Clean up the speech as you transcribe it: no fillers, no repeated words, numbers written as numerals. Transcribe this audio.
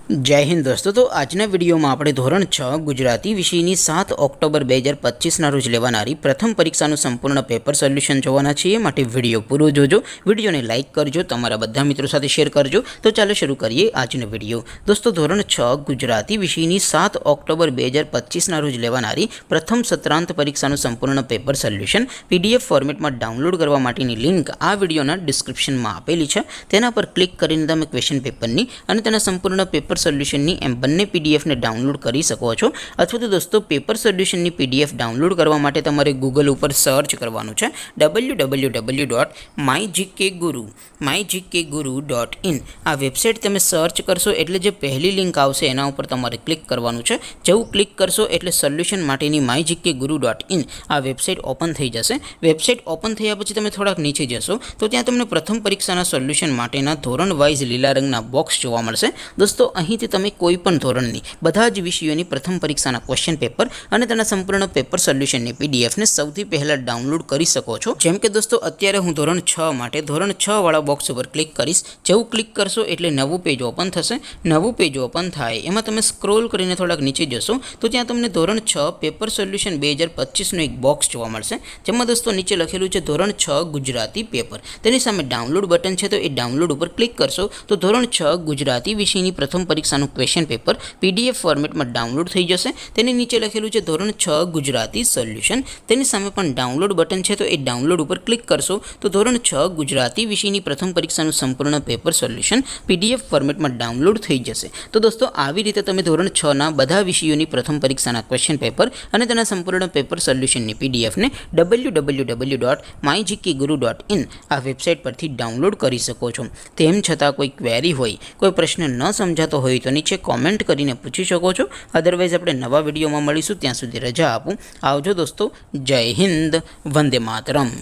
जय हिंद दोस्तों। तो आजना विडियो में આપણે ધોરણ 6 ગુજરાતી વિષયની 7 ઓક્ટોબર 2025 રોજ લેવાનારી પ્રથમ પરીક્ષાનું સંપૂર્ણ પેપર સોલ્યુશન જોવાના છીએ। માટે વિડિયો પૂરો જોજો, વિડિયોને લાઈક કરજો, તમારા બધા મિત્રો સાથે શેર કરજો। તો ચાલો શરૂ કરીએ આજનો વિડિયો। દોસ્તો ધોરણ 6 ગુજરાતી વિષયની 7 ઓક્ટોબર 2025 રોજ લેવાનારી પ્રથમ સત્રાંત પરીક્ષાનું સંપૂર્ણ પેપર સોલ્યુશન પીડીએફ ફોર્મેટમાં ડાઉનલોડ કરવા માટેની લિંક આ વિડિયોના ડિસ્ક્રિપ્શનમાં આપેલી છે। તેના પર ક્લિક કરીને તમે ક્વેશ્ચન પેપરની અને તેના સંપૂર્ણ પેપર સોલ્યુશનની એમ બંને પીડીએફને ડાઉનલોડ કરી શકો છો। અથવા તો દોસ્તો પેપર સોલ્યુશનની પીડીએફ ડાઉનલોડ કરવા માટે તમારે ગૂગલ ઉપર સર્ચ કરવાનું છે www.mygkguru.in। આ વેબસાઇટ તમે સર્ચ કરશો એટલે જે પહેલી લિંક આવશે એના ઉપર તમારે ક્લિક કરવાનું છે। જેવું ક્લિક કરશો એટલે સોલ્યુશન માટેની mygkguru.in આ વેબસાઇટ ઓપન થઈ જશે। વેબસાઇટ ઓપન થયા પછી તમે થોડાક નીચે જશો તો ત્યાં તમને પ્રથમ પરીક્ષાના સોલ્યુશન માટેના ધોરણ વાઇઝ લીલા રંગના બોક્સ જોવા મળશે। દોસ્તો અહીંથી તમે કોઈપણ ધોરણની બધા જ વિષયોની પ્રથમ પરીક્ષાના ક્વેશ્ચન પેપર અને તેના સંપૂર્ણ પેપર સોલ્યુશનની પીડીએફને સૌથી પહેલાં ડાઉનલોડ કરી શકો છો। જેમ કે દોસ્તો અત્યારે હું ધોરણ 6 માટે ધોરણ 6 વાળા બોક્સ ઉપર ક્લિક કરીશ। જેવું ક્લિક કરશો એટલે નવું પેજ ઓપન થશે। નવું પેજ ઓપન થાય એમાં તમે સ્ક્રોલ કરીને થોડાક નીચે જશો તો ત્યાં તમને ધોરણ 6 પેપર સોલ્યુશન 2025નું એક બોક્સ જોવા મળશે। જેમાં દોસ્તો નીચે લખેલું છે ધોરણ 6 ગુજરાતી પેપર। તેની સામે ડાઉનલોડ બટન છે, તો એ ડાઉનલોડ ઉપર ક્લિક કરશો તો ધોરણ 6 ગુજરાતી વિષયની પ્રથમ પરીક્ષાનું ક્વેશ્ચન પેપર પીડીએફ ફોર્મેટમાં ડાઉનલોડ થઈ જશે। તેની નીચે લખેલું છે ધોરણ 6 ગુજરાતી સોલ્યુશન। તેની સામે પણ ડાઉનલોડ બટન છે, તો એ ડાઉનલોડ ઉપર ક્લિક કરશો તો ધોરણ 6 ગુજરાતી વિષયની પ્રથમ પરીક્ષાનું સંપૂર્ણ પેપર સોલ્યુશન પીડીએફ ફોર્મેટમાં ડાઉનલોડ થઈ જશે। તો દોસ્તો આવી રીતે તમે ધોરણ 6ના બધા વિષયોની પ્રથમ પરીક્ષાના ક્વેશ્ચન પેપર અને તેના સંપૂર્ણ પેપર સોલ્યુશનની પીડીએફને www.mygkguru.in આ વેબસાઇટ પરથી ડાઉનલોડ કરી શકો છો। તેમ છતાં કોઈ ક્વેરી હોય, કોઈ પ્રશ્ન ન સમજાતો હોય તો નીચે કોમેન્ટ કરીને પૂછી શકો છો। અદરવાઇઝ આપણે નવા વિડીયોમાં મળીશું, ત્યાં સુધી રજા આપું। આવજો દોસ્તો, જય હિન્દ, વંદે માતરમ।